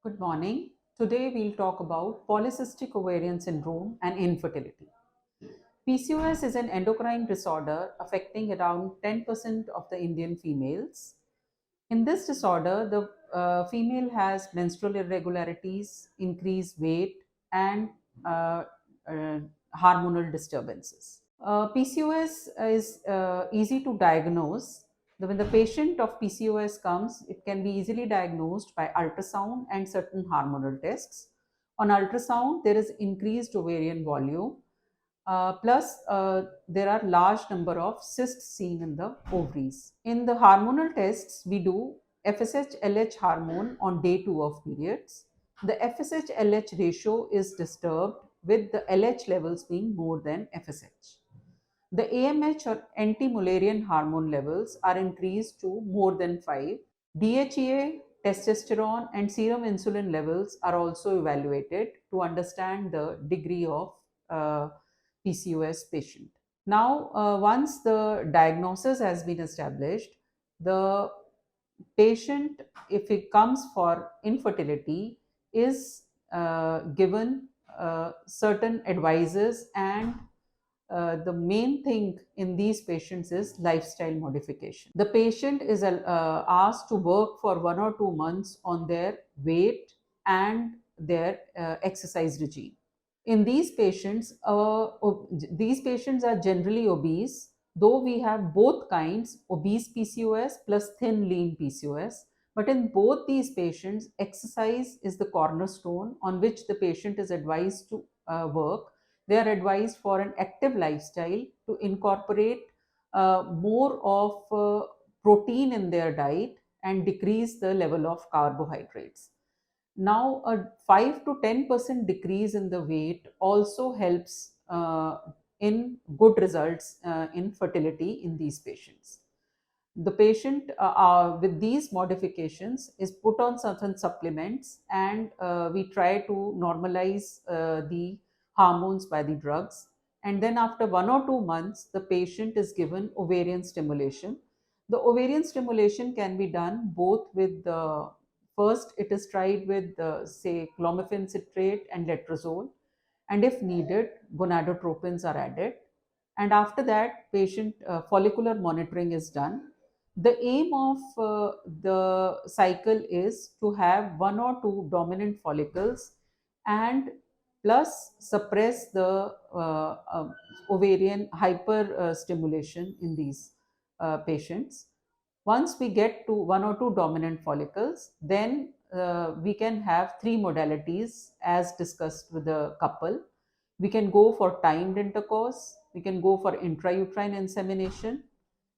Good morning. Today we'll talk about polycystic ovarian syndrome and infertility. PCOS is an endocrine disorder affecting around 10% of the Indian females. In this disorder, the female has menstrual irregularities, increased weight, and uh, uh, hormonal disturbances. PCOS is easy to diagnose. When the patient of PCOS comes, it can be easily diagnosed by ultrasound and certain hormonal tests. On ultrasound, there is increased ovarian volume, plus there are large number of cysts seen in the ovaries. In the hormonal tests, we do FSH-LH hormone on day 2 of periods. The FSH-LH ratio is disturbed with the LH levels being more than FSH. The AMH or anti-Mullerian hormone levels are increased to more than 5. DHEA, testosterone, and serum insulin levels are also evaluated to understand the degree of uh, PCOS patient. Now, once the diagnosis has been established, the patient, if it comes for infertility, is given certain advices, and the main thing in these patients is lifestyle modification. The patient is asked to work for 1 or 2 months on their weight and their exercise regime. In these patients are generally obese, though we have both kinds, obese PCOS plus thin lean PCOS. But in both these patients, exercise is the cornerstone on which the patient is advised to work. They are advised for an active lifestyle, to incorporate more of protein in their diet and decrease the level of carbohydrates. Now, a 5 to 10% decrease in the weight also helps in good results in fertility in these patients. The patient with these modifications is put on certain supplements, and we try to normalize the hormones by the drugs. And then after 1 or 2 months, the patient is given ovarian stimulation. The ovarian stimulation can be done both with the first, it is tried with say clomiphene citrate and letrozole, and if needed, gonadotropins are added. And after that, patient follicular monitoring is done. The aim of the cycle is to have 1 or 2 dominant follicles and plus suppress the ovarian hyper stimulation in these patients. Once we get to 1 or 2 dominant follicles, then we can have 3 modalities as discussed with the couple. We can go for timed intercourse, we can go for intrauterine insemination,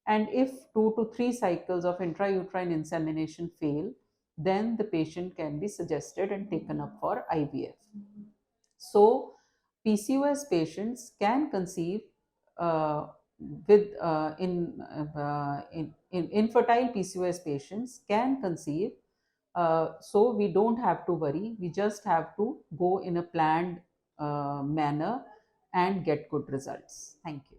and if 2 to 3 cycles of intrauterine insemination fail, then the patient can be suggested and taken up for IVF. So, PCOS patients can conceive with in infertile PCOS patients can conceive. So we don't have to worry. We just have to go in a planned manner and get good results. Thank you.